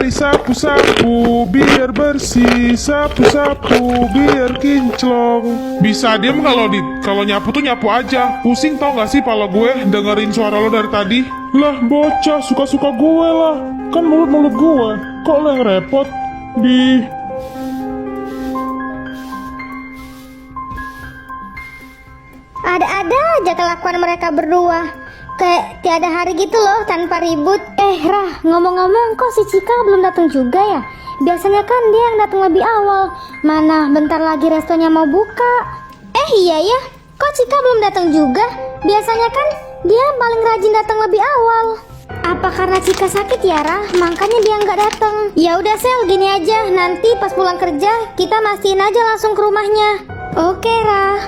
Mari sapu-sapu biar bersih, sapu-sapu biar kinclong. Bisa diem kalau nyapu tuh nyapu aja. Pusing tau gak sih pala gue dengerin suara lo dari tadi? Lah bocah, suka-suka gue lah. Kan mulut-mulut gue. Kok lo yang repot? Ada-ada aja kelakuan mereka berdua. Kayak tiada hari gitu loh tanpa ribut. Rah, ngomong-ngomong kok si Cika belum datang juga ya? Biasanya kan dia yang datang lebih awal. Mana bentar lagi restonya mau buka. Iya ya, kok Cika belum datang juga? Biasanya kan dia paling rajin datang lebih awal. Apa karena Cika sakit ya, Rah? Makanya dia nggak datang. Ya udah Sel, gini aja. Nanti pas pulang kerja kita mastiin aja langsung ke rumahnya. Oke, Rah.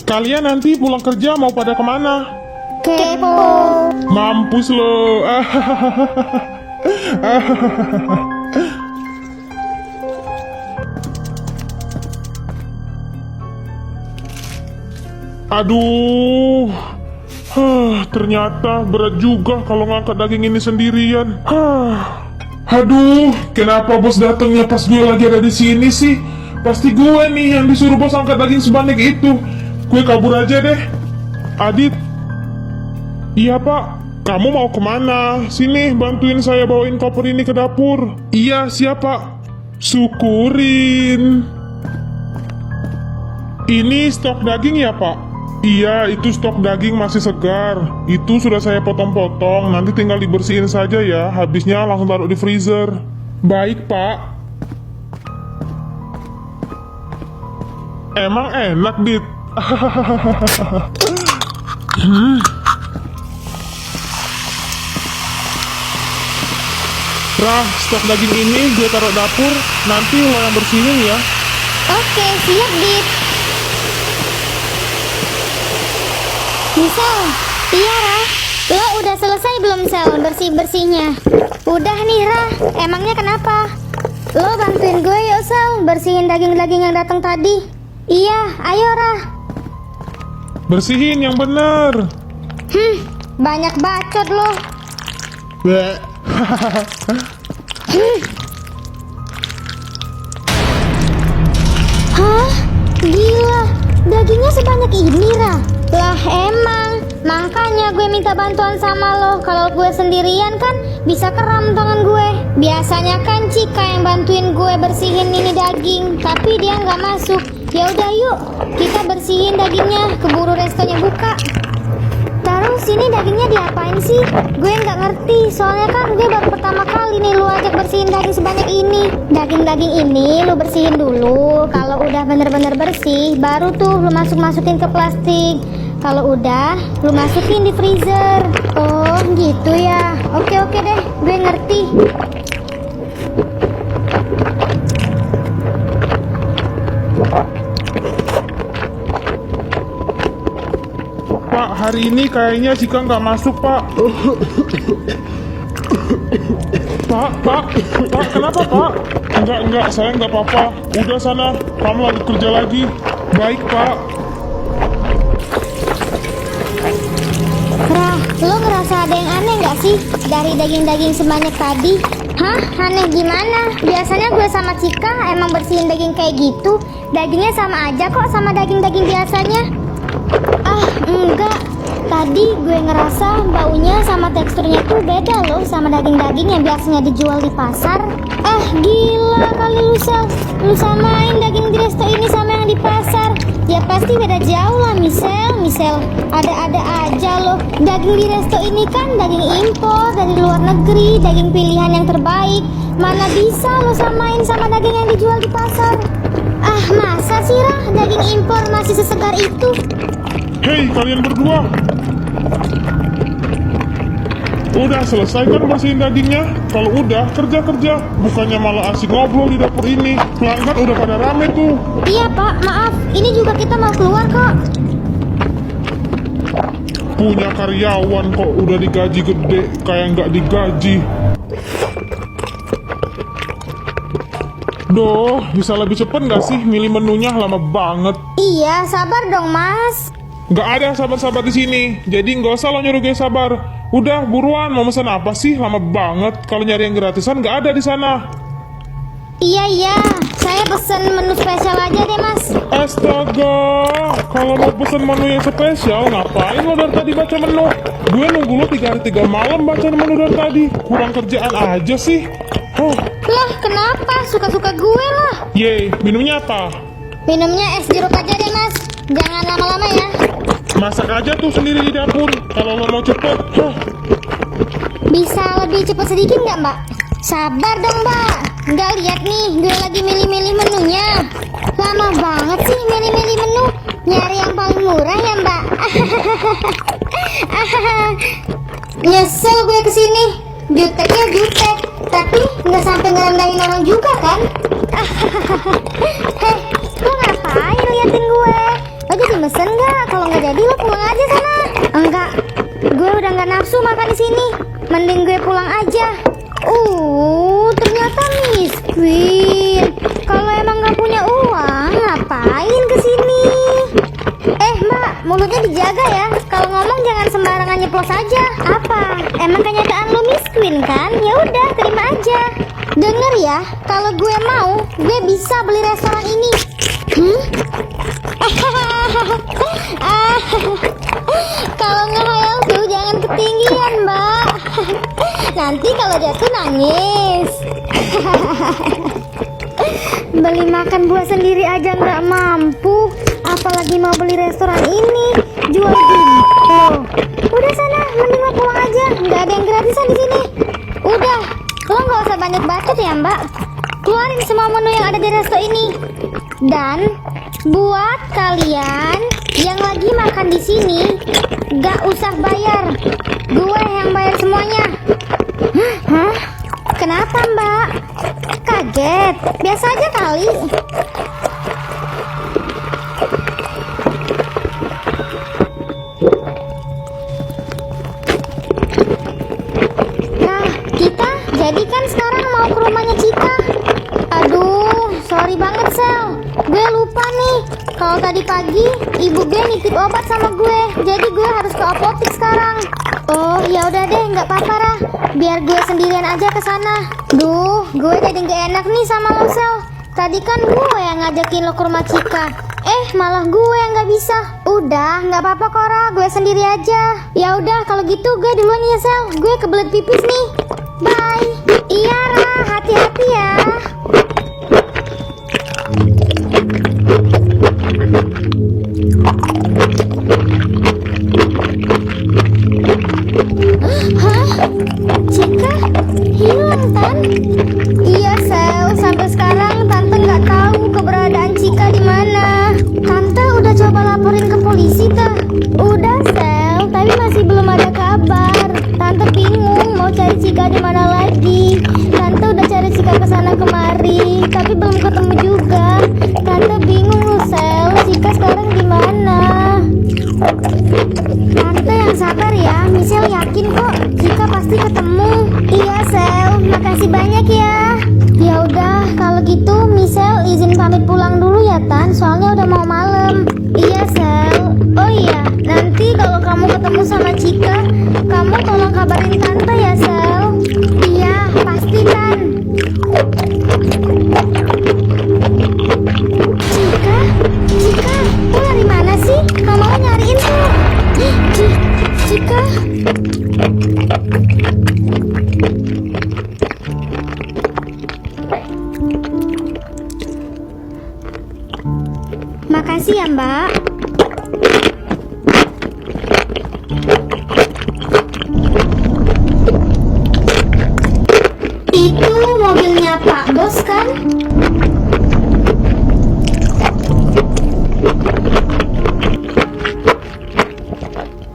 Kalian nanti pulang kerja mau pada kemana? Kepo. Mampus lo. Aduh. Ternyata berat juga kalau ngangkat daging ini sendirian. Aduh, kenapa bos datangnya pas gue lagi ada di sini sih? Pasti gue nih yang disuruh bos angkat daging sebanyak itu. Gue kabur aja deh. Adit. Iya pak, kamu mau kemana? Sini bantuin saya bawain koper ini ke dapur. Iya siapa? Syukurin. Ini stok daging ya pak? Iya itu stok daging masih segar. Itu sudah saya potong-potong. Nanti tinggal dibersihin saja ya. Habisnya langsung taruh di freezer. Baik pak. Emang enak Dit. Rah, stok daging ini gue taruh dapur, nanti lo yang bersihin ya. Oke, siap Dit. Misal, iya Rah. Lo udah selesai belum Sel bersih-bersihnya? Udah nih Rah, emangnya kenapa? Lo bantuin gue yuk Sel, bersihin daging-daging yang datang tadi. Iya, ayo Rah. Bersihin yang bener. Banyak bacot lo. Bleh. Hah? Gila, dagingnya sebanyak ini Rah. Lah emang, makanya gue minta bantuan sama lo. Kalau gue sendirian kan bisa keram tangan gue. Biasanya kan Cika yang bantuin gue bersihin ini daging, tapi dia nggak masuk. Ya udah yuk, kita bersihin dagingnya, keburu restonya buka. Terus ini dagingnya diapain sih? Gue nggak ngerti, soalnya kan gue baru pertama kali nih lu ajak bersihin daging sebanyak ini. Daging-daging ini lu bersihin dulu. Kalau udah bener-bener bersih, baru tuh lu masukin ke plastik. Kalau udah, lu masukin di freezer. Oh gitu ya. Oke deh, gue ngerti. Pak, hari ini kayaknya Cika nggak masuk pak. Pak, kenapa pak? Enggak, saya nggak apa-apa. Udah sana, kamu lagi kerja lagi. Baik pak. Rah, lo ngerasa ada yang aneh nggak sih dari daging-daging sebanyak tadi? Hah? Aneh gimana? Biasanya gue sama Cika emang bersihin daging kayak gitu. Dagingnya sama aja kok sama daging-daging biasanya. Enggak. Tadi gue ngerasa baunya sama teksturnya tuh beda loh sama daging-daging yang biasanya dijual di pasar. Gila kali lu Sel. Lu samain daging di resto ini sama yang di pasar. Ya pasti beda jauh lah Misel. Ada-ada aja loh. Daging di resto ini kan daging impor dari luar negeri, daging pilihan yang terbaik. Mana bisa lo samain sama daging yang dijual di pasar? Masa sih Rah daging impor masih sesegar itu? Hei kalian berdua, udah selesai kan bersihin dagingnya? Kalau udah, kerja, bukannya malah asik ngobrol di dapur ini. Pelanggan udah pada rame tuh. Iya pak, maaf, ini juga kita mau keluar kok. Punya karyawan kok udah digaji gede, kayak nggak digaji. Duh, bisa lebih cepet nggak sih milih menunya? Lama banget. Iya, sabar dong mas. Nggak ada sabar-sabar di sini, jadi nggak usah lo nyuruh gue sabar. Udah, buruan, mau pesan apa sih? Lama banget. Kalau nyari yang gratisan nggak ada di sana. Iya, saya pesen menu spesial aja deh mas. Astaga, kalau mau pesen menu yang spesial, ngapain lo dari tadi baca menu? Gue nunggu lo 3 hari 3 malam baca menu dari tadi. Kurang kerjaan aja sih. Lah kenapa? Suka-suka gue lah. Yeay, minumnya apa? Minumnya es jeruk aja deh mas. Jangan lama-lama ya. Masak aja tuh sendiri di dapur. Kalau lo mau cepet. Bisa lebih cepat sedikit nggak mbak? Sabar dong mbak. Nggak lihat nih, gue lagi milih-milih menunya. Lama banget sih milih-milih menu. Nyari yang paling murah ya mbak. Nyesel gue kesini. Juteknya jutek, tapi nggak sampai ngerendahin orang juga kan? Heh, lo ngapain liatin gue? Lo jadi mesen nggak? Kalau nggak jadi lo pulang aja sana. Enggak, gue udah nggak nafsu makan di sini. Mending gue pulang aja. Ternyata miskin. Kalau emang nggak punya uang, ngapain kesini? Mbak, mulutnya dijaga ya. Kalau ngomong jangan sembarangan nyeplos aja. Apa? Emang kenyataan lo miskin kan? Ya udah, terima aja. Dengar ya, kalau gue mau, gue bisa beli restoran ini. Kalau ngehayal tuh jangan ketinggian, Mbak. Nanti kalau jatuh nangis. Beli makan buah sendiri aja nggak mampu, apalagi mau beli restoran ini. Jual gitu. Udah sana, mending lo pulang aja. Nggak ada yang gratisan di sini. Udah, lo nggak usah banyak bacot ya mbak. Keluarin semua menu yang ada di resto ini. Dan buat kalian yang lagi makan di sini, nggak usah bayar. Gue yang bayar semuanya. Hah? Kenapa mbak? Kaget? Biasa aja kali. Nah, kita jadi kan sekarang mau ke rumahnya Cika. Aduh, sorry banget Sel. Gue lupa nih. Kalau tadi pagi ibu gue nitip obat sama gue. Jadi gue harus ke apotek sekarang. Oh, ya udah deh, nggak apa-apa Rah. Biar gue sendirian aja ke sana. Duh, gue jadi nggak enak nih sama lo Sel. Tadi kan gue yang ngajakin lo ke rumah Cika. Malah gue yang nggak bisa. Udah, nggak apa-apa Kora, gue sendiri aja. Ya udah, kalau gitu gue duluan ya Sel. Gue kebelet pipis nih. Bye. Iya Rah, hati-hati ya. Hah? Cika? Hilang Tan? Iya Sel, sampai sekarang Tante nggak tahu keberadaan Cika di mana. Tante udah coba laporin ke polisi tak? Udah Sel, tapi masih belum ada kabar. Tante bingung mau cari Cika di mana lagi. Tante udah cari Cika kesana kemari, tapi belum ketemu juga. Tante bingung loh Sel, Cika sekarang di mana? Tante yang sabar ya, Michelle yakin kok Cika pasti ketemu. Iya Sel, makasih banyak ya. Ya udah, kalau gitu Michelle izin pamit pulang dulu ya Tan, soalnya udah mau malam. Iya Sel. Oh iya, nanti kalau kamu ketemu sama Cika, kamu tolong kabarin Tante ya Sel. Iya, pasti Tan. Cika, lo dari mana sih? Mama lo nyariin tuh. Cika. Makasih ya Mbak. Itu mobilnya Pak Bos kan?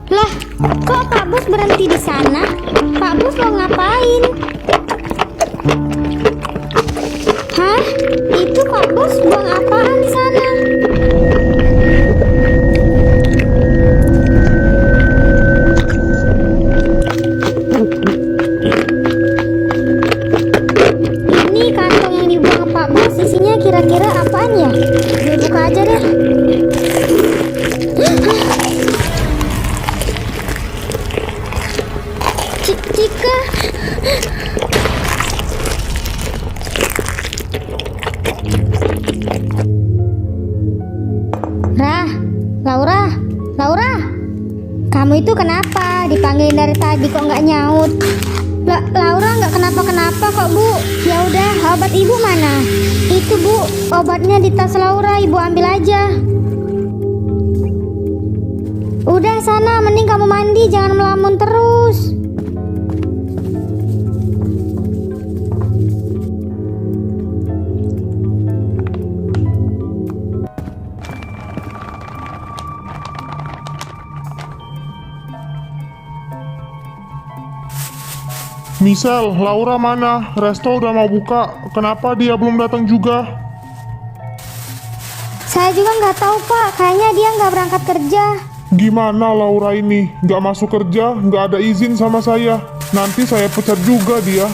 Lah, kok Pak Bos berhenti di sana? Pak Bos mau ngapain? Hah? Itu Pak Bos buang apaan di sana? Ini kantong yang dibuang Pak Bos, isinya kira-kira apaan ya? Gue buka aja deh. Laura, Laura, kamu itu kenapa? Dipanggilin dari tadi kok nggak nyaut? Laura nggak kenapa-kenapa kok Bu. Ya udah, obat ibu mana? Itu Bu, obatnya di tas Laura, ibu ambil aja. Udah sana, mending kamu mandi, jangan melamun terus. Misal, Laura mana? Resto udah mau buka. Kenapa dia belum datang juga? Saya juga nggak tahu Pak, kayaknya dia nggak berangkat kerja. Gimana Laura ini? Nggak masuk kerja, nggak ada izin sama saya. Nanti saya pecat juga dia.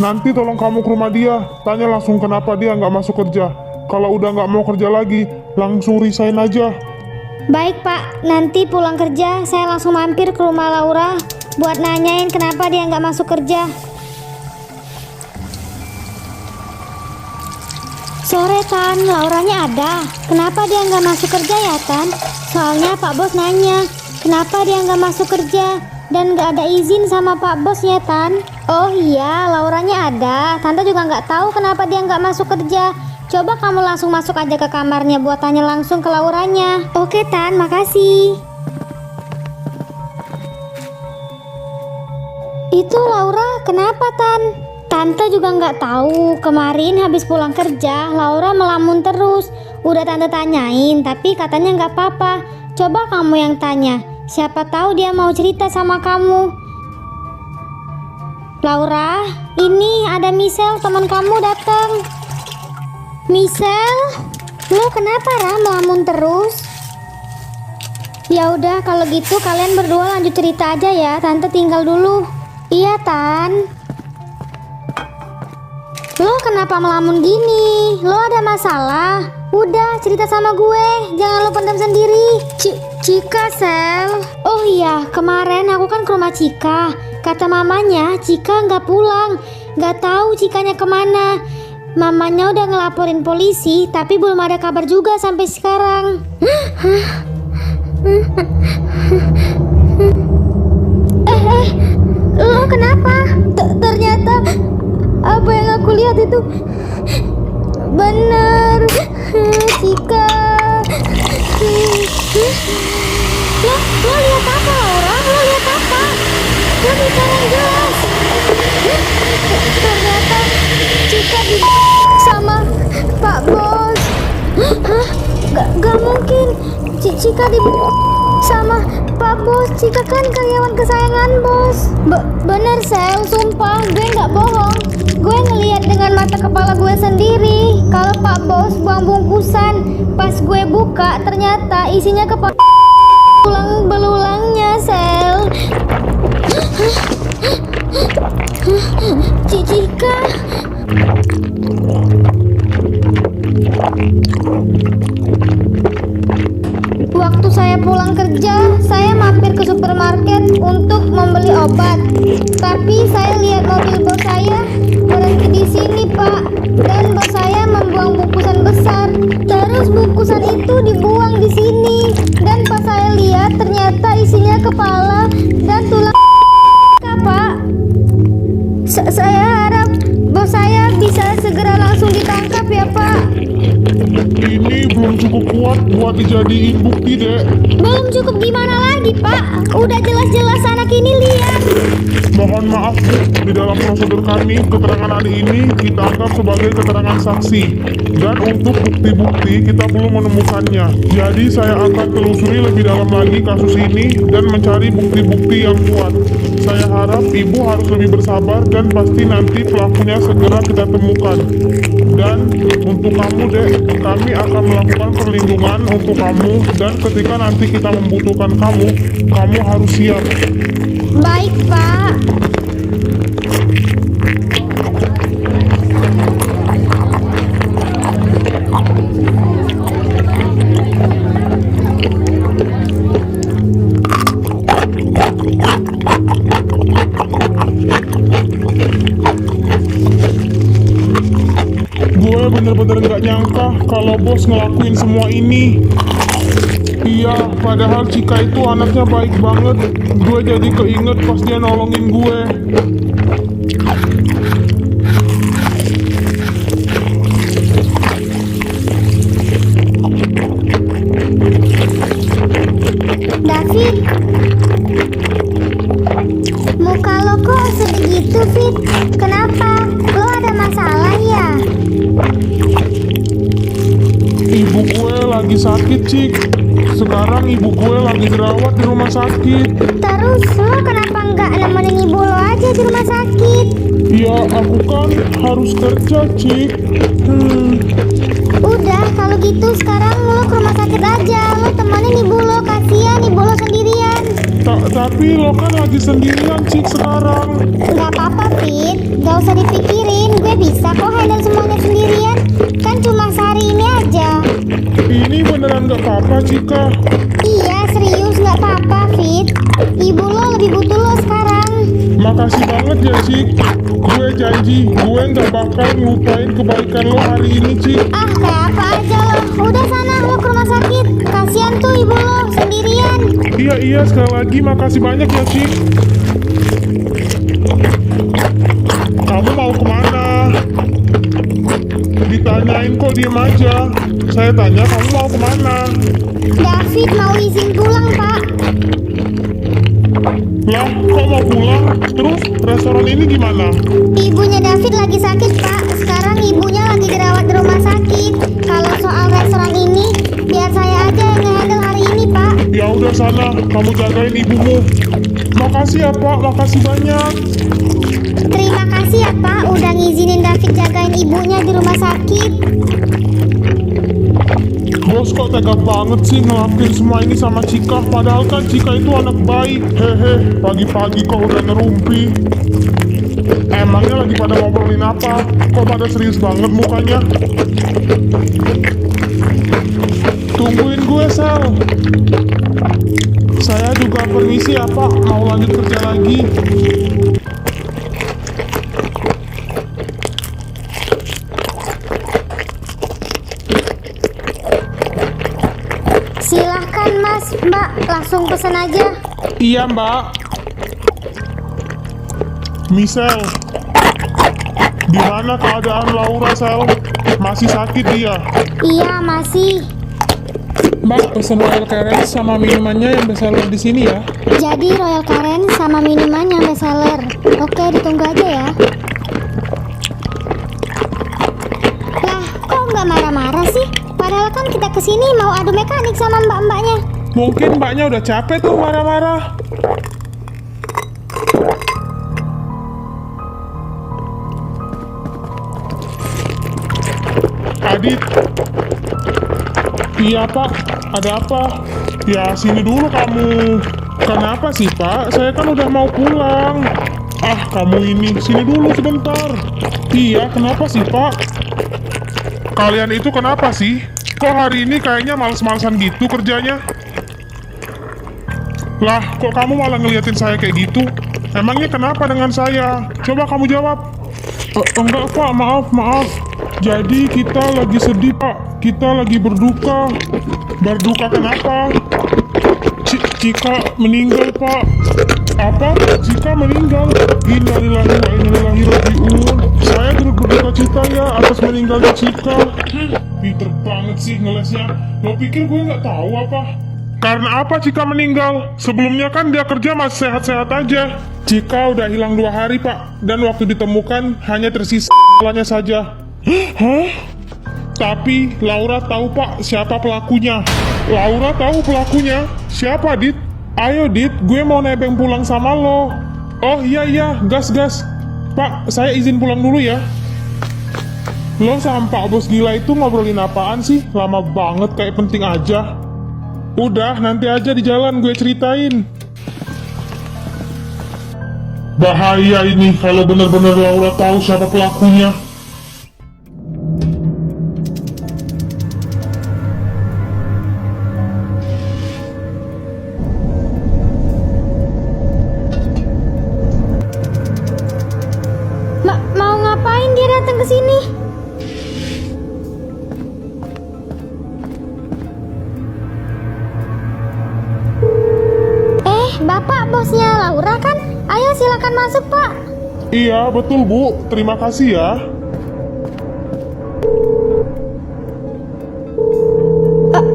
Nanti tolong kamu ke rumah dia. Tanya langsung kenapa dia nggak masuk kerja. Kalau udah nggak mau kerja lagi, langsung resign aja. Baik Pak, nanti pulang kerja saya langsung mampir ke rumah Laura buat nanyain kenapa dia nggak masuk kerja. Sore Tan, Lauranya ada. Kenapa dia nggak masuk kerja ya Tan? Soalnya Pak Bos nanya, kenapa dia nggak masuk kerja dan nggak ada izin sama Pak Bos ya Tan? Oh iya, Lauranya ada. Tante juga nggak tahu kenapa dia nggak masuk kerja. Coba kamu langsung masuk aja ke kamarnya buat tanya langsung ke Lauranya. Oke Tan, makasih. Itu Laura, kenapa Tan? Tante juga nggak tahu. Kemarin habis pulang kerja, Laura melamun terus. Udah Tante tanyain, tapi katanya nggak apa-apa. Coba kamu yang tanya. Siapa tahu dia mau cerita sama kamu. Laura, ini ada Michelle teman kamu datang. Michelle, lo kenapa melamun terus? Ya udah kalau gitu kalian berdua lanjut cerita aja ya. Tante tinggal dulu. Iya Tan. Lo kenapa melamun gini? Lo ada masalah? Udah cerita sama gue, jangan lo pendam sendiri. Cika Sel. Oh iya, kemarin aku kan ke rumah Cika. Kata mamanya Cika nggak pulang, nggak tahu Cikanya kemana. Mamanya udah ngelaporin polisi, tapi belum ada kabar juga sampai sekarang. Lo kenapa? Ternyata apa yang aku lihat itu benar. Cika. Lo lihat apa Laura? Lo lihat apa? Lo bicara yang jelas. Ternyata Cika sama Pak Bos. Hah? Gak mungkin. Cika sama Pak Bos. Cika kan karyawan kesayangan Bos. Bener Sel, sumpah gue gak bohong. Gue ngeliat dengan mata kepala gue sendiri kalau Pak Bos buang bungkusan. Pas gue buka ternyata isinya kepala belulangnya Sel. Cika. Waktu saya pulang kerja, saya mampir ke supermarket untuk membeli obat. Tapi saya lihat mobil bos saya berhenti di sini, Pak. Dan bos saya membuang bungkusan besar. Terus bungkusan itu dibuang di sini. Dan pas saya lihat ternyata isinya kepala dan tulang, Pak. Saya harap bos saya bisa segera langsung ditangkap ya, Pak. Ini belum cukup kuat buat dijadiin bukti, Dek. Belum cukup gimana lagi, Pak? Udah jelas-jelas anak ini lihat. Mohon maaf, Bu. Di dalam prosedur kami, keterangan adik ini kita anggap sebagai keterangan saksi. Dan untuk bukti-bukti, kita belum menemukannya. Jadi saya akan telusuri lebih dalam lagi kasus ini dan mencari bukti-bukti yang kuat. Saya harap Ibu harus lebih bersabar dan pasti nanti pelakunya segera kita temukan. Dan untuk kamu, Dek, kami akan melakukan perlindungan untuk kamu. Dan ketika nanti kita membutuhkan kamu harus siap. Baik, Pak. Gue bener-bener nggak nyangka kalau bos ngelakuin semua ini. Iya, padahal Cika itu anaknya baik banget. Gue jadi keinget pas dia nolongin gue. David, muka lo kok sedih gitu, Fit? Kenapa? Lo ada masalah ya? Ibu gue lagi sakit, Cik. Sekarang ibu gue lagi dirawat di rumah sakit. Terus lo kenapa nggak nemenin ibu lo aja di rumah sakit? Ya, aku kan harus kerja, Cik. Udah, kalau gitu sekarang lo ke rumah sakit aja. Lo temenin ibu lo, kasihan ibu lo sendirian. Tapi lo kan lagi sendirian, Cik, sekarang. Gak apa-apa, Fit. Gak usah dipikirin. Gue bisa kok handle semuanya sendirian. Kan cuma sehari ini aja. Ini beneran gak apa-apa, Cika. Iya, serius gak apa-apa, Fit. Ibu lo lebih butuh lo sekarang. Makasih banget ya, Cik. Gue janji, gue gak bakal ngelupain kebaikan lo hari ini, Cik. Ah, kayak apa aja lo. Udah sana lo ke rumah sakit. Kasihan tuh ibu lo sendirian. Iya, sekali lagi makasih banyak ya, Cik. Kamu mau kemana? Ditanyain kok diem aja. Saya tanya kamu mau kemana? David mau izin pulang, Pak. Lah, kok mau pulang? Terus restoran ini gimana? Ibunya David lagi sakit, Pak. Sekarang ibunya lagi dirawat di rumah sakit. Kalau soal restoran ini, biar saya aja yang nge-handle hari ini, Pak. Ya udah sana, kamu jagain ibumu. Makasih ya, Pak. Makasih banyak. Terima kasih ya, Pak, udah ngizinin David jagain ibunya di rumah sakit. Bos kok tega banget sih ngelakuin semua ini sama Cika. Padahal kan Cika itu anak baik. Hehe, pagi-pagi kok udah ngerumpi. Emangnya lagi pada ngobrolin apa? Kok pada serius banget mukanya? Tungguin gue, Sel. Saya juga permisi ya, Pak. Mau lanjut kerja lagi. Silahkan Mas, Mbak, langsung pesen aja. Iya, Mbak. Michelle, gimana keadaan Laura, Sel? Masih sakit dia? Iya, masih. Mbak, pesen Royal Carrot sama minumannya yang bestseller di sini ya. Jadi Royal Karen sama minuman yang bestseller. Oke, ditunggu aja ya. Lah, kok nggak marah-marah sih? Padahal kan kita kesini mau adu mekanik sama mbak-mbaknya. Mungkin mbaknya udah capek tuh marah-marah. Adit. Iya, Pak. Ada apa? Ya, sini dulu kamu. Kenapa sih, Pak? Saya kan udah mau pulang. Ah, kamu ini. Sini dulu sebentar. Iya, kenapa sih, Pak? Kalian itu kenapa sih? Kok hari ini kayaknya males-malesan gitu kerjanya? Lah, kok kamu malah ngeliatin saya kayak gitu? Emangnya kenapa dengan saya? Coba kamu jawab. Enggak, Pak. Maaf. Jadi kita lagi sedih, Pak. Kita lagi berduka. Berduka kenapa? Cika meninggal, Pak. Apa? Cika meninggal? Innalillahi wa inna ilaihi raji'un. Saya turut berduka cita ya atas meninggalnya Cika. Pinter banget sih ngelesnya. Lo pikir gue nggak tahu apa? Karena apa Cika meninggal? Sebelumnya kan dia kerja masih sehat-sehat aja. Cika udah hilang 2 hari, Pak. Dan waktu ditemukan hanya tersisa kepalanya saja. Hah? Tapi Laura tahu, Pak, siapa pelakunya. Laura tahu pelakunya. Siapa, Dit? Ayo, Dit, gue mau nebeng pulang sama lo. Oh iya, gas. Pak, saya izin pulang dulu ya. Lo sama Pak Bos gila itu ngobrolin apaan sih? Lama banget, kayak penting aja. Udah, nanti aja di jalan gue ceritain. Bahaya ini kalau benar-benar Laura tahu siapa pelakunya. Mau ngapain dia datang ke sini? Bapak bosnya Laura kan? Ayo silakan masuk, Pak. Iya, betul Bu. Terima kasih ya.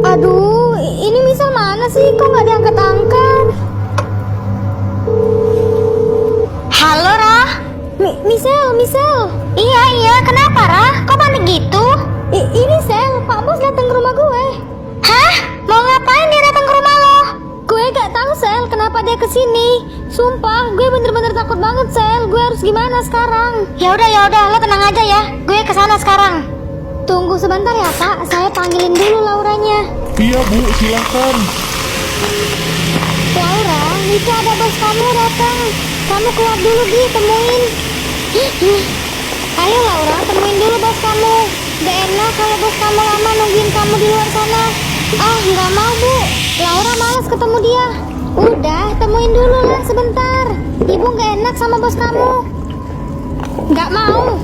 Aduh, ini misal mana sih? Kok nggak diangkat-angkat? Halo, Rah. Misal. Iya, kenapa, Rah? Kok panik gitu? Ini Sel, Pak Bos datang ke rumah gue. Hah? Mau ngapain dia datang ke rumah lo? Gue gak tahu, Sel, kenapa dia kesini. Sumpah, gue bener-bener takut banget, Sel. Gue harus gimana sekarang? Ya udah, lo tenang aja ya. Gue kesana sekarang. Tunggu sebentar ya, Pak. Saya panggilin dulu Lauranya. Iya Bu, silakan. Laura, itu ada bos kamu datang. Kamu keluar dulu, Gi, temuin. Ayo Laura, temuin dulu bos kamu. Gak enak kalau bos kamu lama nungguin kamu di luar sana. Ah, nggak mau Bu. Laura malas ketemu dia. Udah, temuin dulu lah sebentar. Ibu gak enak sama bos kamu. Nggak mau.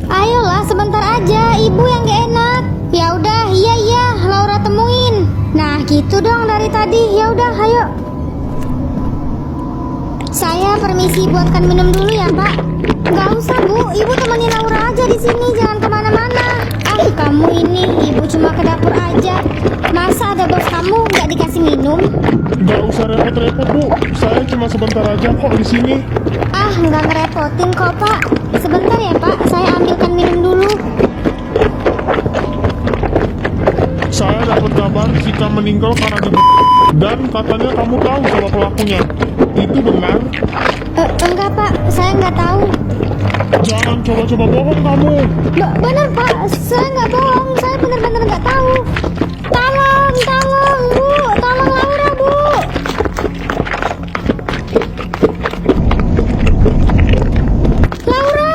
Ayolah sebentar aja, ibu yang gak enak. Ya udah, iya, Laura temuin. Nah, gitu dong dari tadi. Ya udah, ayo. Saya permisi buatkan minum dulu ya, Pak. Nggak usah, Bu. Ibu temenin Laura aja di sini, jangan kemana-mana. Ah, kamu ini, ibu cuma ke dapur aja. Masa ada bos kamu nggak dikasih minum? Nggak usah repot-repot Bu. Saya cuma sebentar aja kok di sini. Ah, nggak ngerepotin kok, Pak. Sebentar ya, Pak. Saya ambilkan minum dulu. Saya dapat kabar Cika meninggal karena dan katanya kamu tahu sama pelakunya. Itu benar? Enggak, Pak. Saya nggak tahu. Jangan coba-coba bohong kamu. Bener, Pak. Saya nggak bohong. Saya bener-bener nggak tahu. Tolong, Bu. Tolong Laura, Bu. Laura!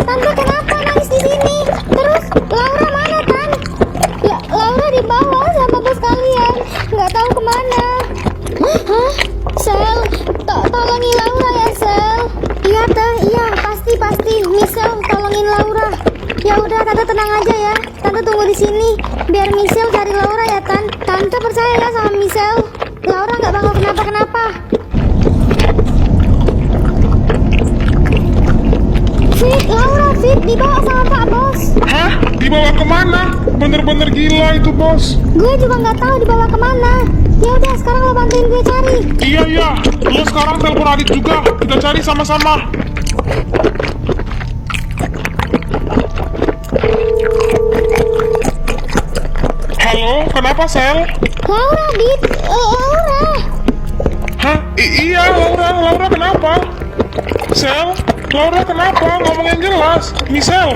Tante kenapa nangis di sini? Terus Laura mana, Tan? Laura di bawah sama bos kalian. Nggak tahu kemana. Hah? Sel, tolongin Laura ya, Sel. Iya, Teh. Iya, pasti. Michelle, tolongin Laura. Ya udah, Tante tenang aja ya. Tante tunggu di sini. Biar Michelle cari Laura ya, Tan. Tante percaya ya sama Michelle. Laura nggak bakal kenapa-kenapa. Fit, dibawa sama Pak Bos. Hah? Dibawa kemana? Bener-bener gila itu bos. Gue juga nggak tahu dibawa kemana. Ya udah, sekarang lo bantuin gue cari. Iya. Lo sekarang telepon adik juga. Kita cari sama-sama. Halo, kenapa Sel? Laura, Dit. Laura. Hah? Iya, Laura kenapa? Sel, Laura kenapa? Ngomong yang jelas. Michelle.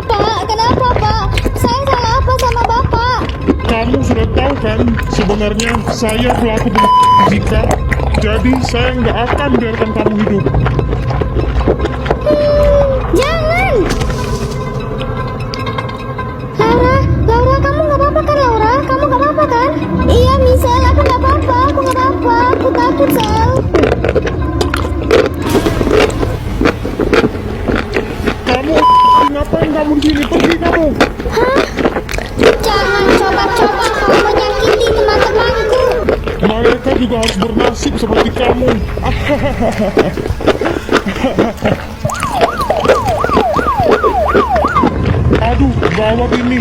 Pak, kenapa, Pak? Saya salah apa sama Bapak? Kamu sudah tahu kan, sebenarnya saya pelaku pembunuhan Jika. Jadi saya nggak akan biarkan kamu hidup. Jangan. Laura, kamu nggak apa-apa kan, Laura? Kamu nggak apa-apa kan? Iya, Michelle, aku nggak apa-apa. Aku takut, Sel. Kamu ngapain kamu di sini? Pergi kamu. Hah? Jangan coba-coba kau menyakiti teman-temanku. Mereka juga harus bernasib seperti kamu. Aduh, gawat ini.